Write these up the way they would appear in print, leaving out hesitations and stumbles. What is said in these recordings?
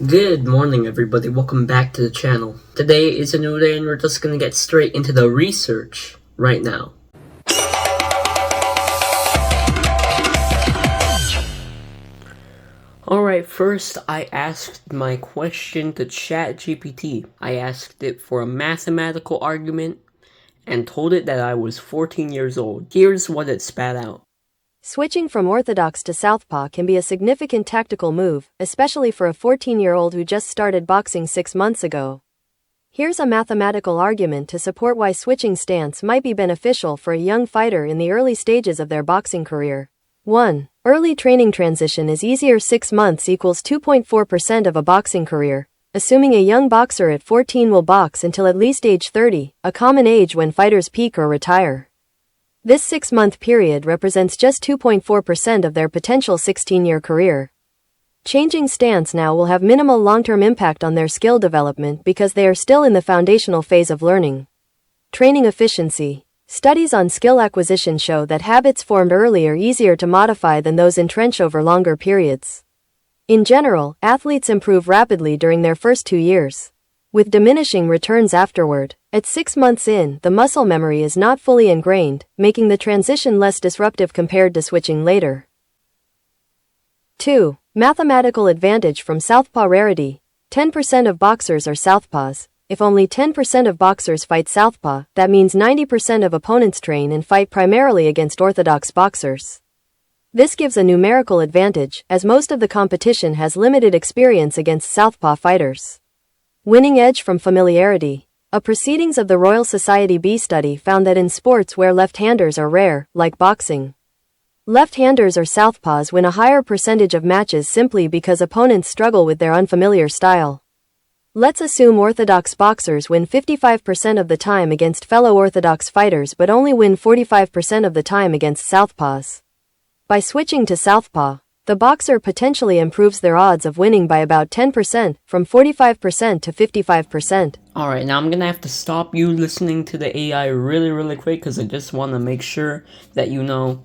Good morning, everybody. Welcome back to the channel. Today is a new day, and we're just gonna get straight into the research right now. Alright, first I asked my question to ChatGPT. I asked it for a mathematical argument and told it that I was 14 years old. Here's what it spat out. Switching from orthodox to southpaw can be a significant tactical move, especially for a 14-year-old who just started boxing 6 months ago. Here's a mathematical argument to support why switching stance might be beneficial for a young fighter in the early stages of their boxing career. 1. Early training transition is easier. 6 months equals 2.4% of a boxing career, assuming a young boxer at 14 will box until at least age 30, a common age when fighters peak or retire. This 6-month period represents just 2.4% of their potential 16-year career. Changing stance now will have minimal long-term impact on their skill development because they are still in the foundational phase of learning. Training efficiency. Studies on skill acquisition show that habits formed early are easier to modify than those entrenched over longer periods. In general, athletes improve rapidly during their first 2 years, with diminishing returns afterward. At 6 months in, the muscle memory is not fully ingrained, making the transition less disruptive compared to switching later. 2. Mathematical advantage from southpaw rarity. 10% of boxers are southpaws. If only 10% of boxers fight southpaw, that means 90% of opponents train and fight primarily against orthodox boxers. This gives a numerical advantage, as most of the competition has limited experience against southpaw fighters. Winning edge from familiarity. A Proceedings of the Royal Society B study found that in sports where left-handers are rare, like boxing, left-handers or southpaws win a higher percentage of matches simply because opponents struggle with their unfamiliar style. Let's assume orthodox boxers win 55% of the time against fellow orthodox fighters but only win 45% of the time against southpaws. By switching to southpaw, the boxer potentially improves their odds of winning by about 10%, from 45% to 55%. Alright, now I'm gonna have to stop you listening to the AI really quick because I just want to make sure that you know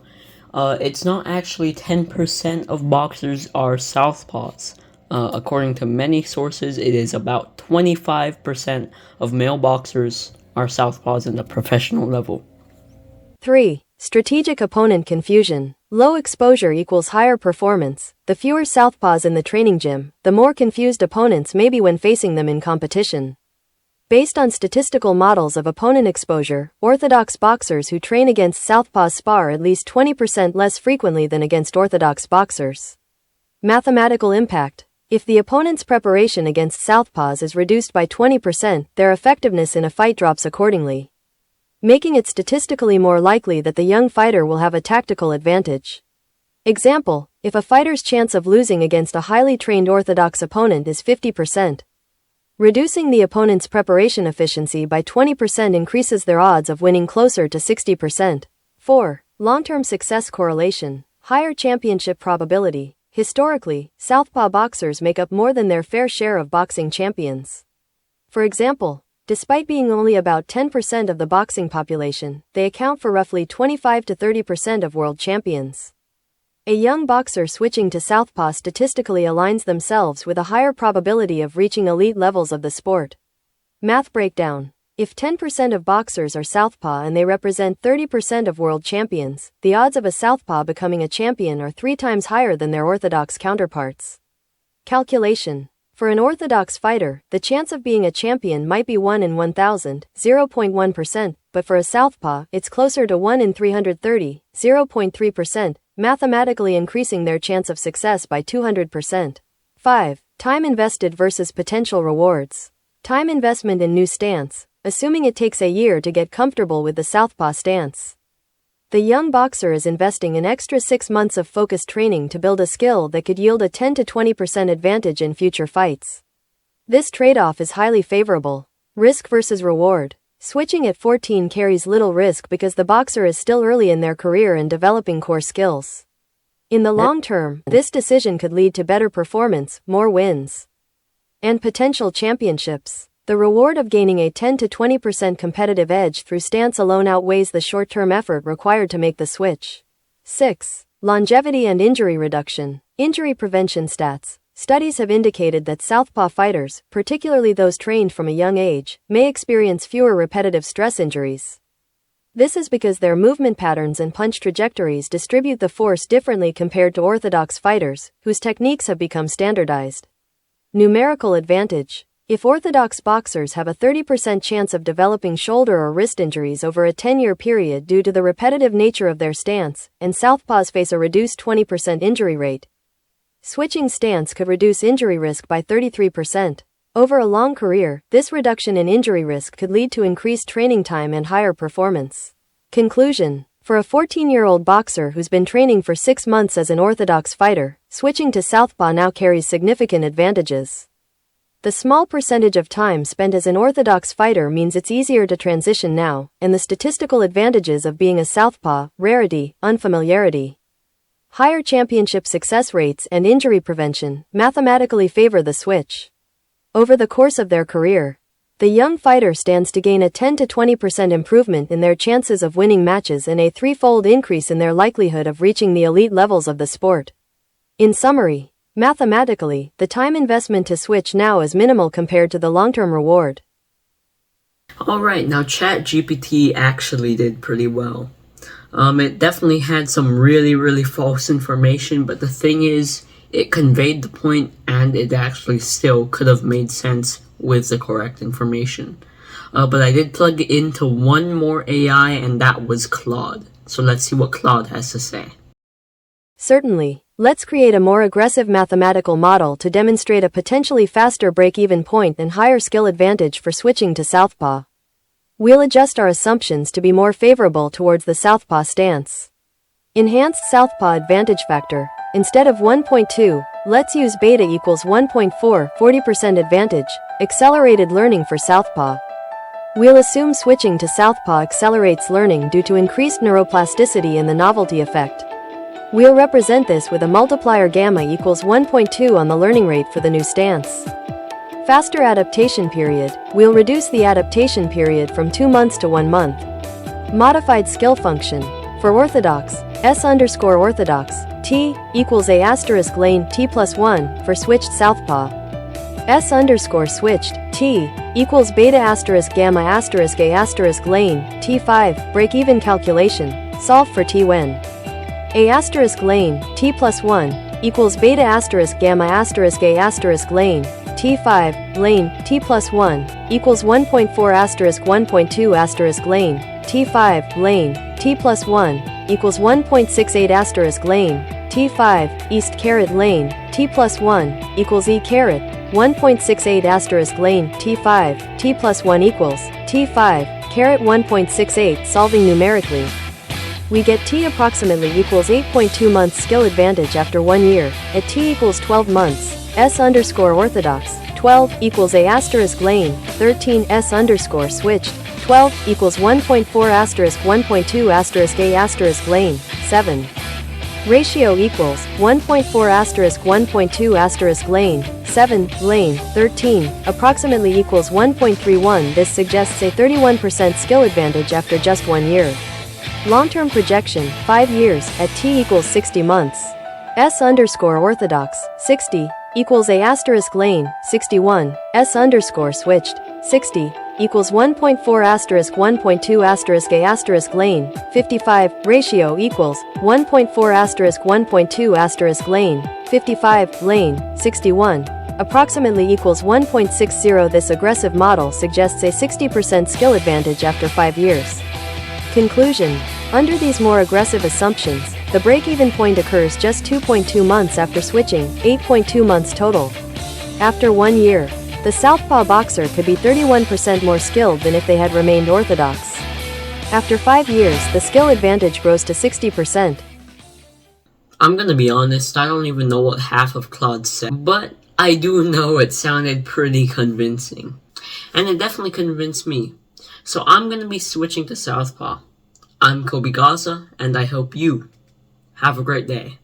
it's not actually 10% of boxers are southpaws. According to many sources, it is about 25% of male boxers are southpaws in the professional level. 3. Strategic opponent confusion. Low exposure equals higher performance. The fewer southpaws in the training gym, the more confused opponents may be when facing them in competition. Based on statistical models of opponent exposure, orthodox boxers who train against southpaws spar at least 20% less frequently than against orthodox boxers. Mathematical impact. If the opponent's preparation against southpaws is reduced by 20%, their effectiveness in a fight drops accordingly, making it statistically more likely that the young fighter will have a tactical advantage. Example, if a fighter's chance of losing against a highly trained orthodox opponent is 50%, reducing the opponent's preparation efficiency by 20% increases their odds of winning closer to 60%. 4. Long-term success correlation. Higher championship probability. Historically, southpaw boxers make up more than their fair share of boxing champions. For example, despite being only about 10% of the boxing population, they account for roughly 25 to 30% of world champions. A young boxer switching to southpaw statistically aligns themselves with a higher probability of reaching elite levels of the sport. Math breakdown. If 10% of boxers are southpaw and they represent 30% of world champions, the odds of a southpaw becoming a champion are 3 times higher than their orthodox counterparts. Calculation. For an orthodox fighter, the chance of being a champion might be 1 in 1,000, 0.1%, but for a southpaw, it's closer to 1 in 330, 0.3%, mathematically increasing their chance of success by 200%. 5. Time invested versus potential rewards. Time investment in new stance. Assuming it takes a year to get comfortable with the southpaw stance, the young boxer is investing an extra 6 months of focused training to build a skill that could yield a 10 to 20% advantage in future fights. This trade-off is highly favorable. Risk versus reward. Switching at 14 carries little risk because the boxer is still early in their career and developing core skills. In the long term, this decision could lead to better performance, more wins, and potential championships. The reward of gaining a 10 to 20% competitive edge through stance alone outweighs the short-term effort required to make the switch. 6. Longevity and injury reduction. Injury prevention stats. Studies have indicated that Southpaw fighters, particularly those trained from a young age, may experience fewer repetitive stress injuries. This is because their movement patterns and punch trajectories distribute the force differently compared to orthodox fighters, whose techniques have become standardized. Numerical advantage. If orthodox boxers have a 30% chance of developing shoulder or wrist injuries over a 10-year period due to the repetitive nature of their stance, and Southpaws face a reduced 20% injury rate, switching stance could reduce injury risk by 33%. Over a long career, this reduction in injury risk could lead to increased training time and higher performance. Conclusion. For a 14-year-old boxer who's been training for 6 months as an orthodox fighter, switching to Southpaw now carries significant advantages. The small percentage of time spent as an orthodox fighter means it's easier to transition now, and the statistical advantages of being a Southpaw, rarity, unfamiliarity, higher championship success rates and injury prevention, mathematically favor the switch. Over the course of their career, the young fighter stands to gain a 10 to 20% improvement in their chances of winning matches and a threefold increase in their likelihood of reaching the elite levels of the sport. In summary, mathematically, the time investment to switch now is minimal compared to the long-term reward. Alright, now ChatGPT actually did pretty well. It definitely had some really false information, but the thing is, it conveyed the point and it actually still could have made sense with the correct information. But I did plug it into one more AI, and that was Claude. So let's see what Claude has to say. Certainly. Let's create a more aggressive mathematical model to demonstrate a potentially faster break-even point and higher skill advantage for switching to Southpaw. We'll adjust our assumptions to be more favorable towards the Southpaw stance. Enhanced Southpaw advantage factor. Instead of 1.2, let's use beta equals 1.4, 40% advantage, accelerated learning for Southpaw. We'll assume switching to Southpaw accelerates learning due to increased neuroplasticity and the novelty effect. We'll represent this with a multiplier gamma equals 1.2 on the learning rate for the new stance. Faster adaptation period. We'll reduce the adaptation period from 2 months to 1 month. Modified skill function. For orthodox, S_orthodox, T equals A asterisk lane T plus 1 for switched Southpaw. S_switched, T equals beta asterisk gamma asterisk A asterisk lane T5 break-even calculation. Solve for T when A asterisk lane T plus 1 equals beta asterisk gamma asterisk A asterisk lane T5 lane T plus 1 equals 1.4 asterisk 1.2 asterisk lane T5 lane T plus 1 equals 1.68 asterisk lane T5 east caret lane T plus 1 equals E caret 1.68 asterisk lane T5 T plus 1 equals T5 caret 1.68. Solving numerically, we get T approximately equals 8.2 months skill advantage after 1 year, at T equals 12 months, S_orthodox, 12 equals A asterisk lane, 13 S_switched, 12 equals 1.4 asterisk 1.2 asterisk A asterisk lane, 7. Ratio equals 1.4 asterisk 1.2 asterisk lane, 7, lane, 13, approximately equals 1.31. This suggests a 31% skill advantage after just 1 year. Long-term projection, 5 years, at T equals 60 months. S_orthodox, 60, equals A asterisk lane, 61, S_switched, 60, equals 1.4 asterisk 1.2 asterisk A asterisk lane, 55, ratio equals 1.4 asterisk 1.2 asterisk lane, 55, lane, 61, approximately equals 1.60. This aggressive model suggests a 60% skill advantage after 5 years. Conclusion. Under these more aggressive assumptions, the break-even point occurs just 2.2 months after switching, 8.2 months total. After 1 year, the Southpaw boxer could be 31% more skilled than if they had remained orthodox. After 5 years, the skill advantage grows to 60%. I'm gonna be honest, I don't even know what half of Claude said, but I do know it sounded pretty convincing. And it definitely convinced me. So I'm gonna be switching to Southpaw. I'm Kobe Gaza, and I hope you have a great day.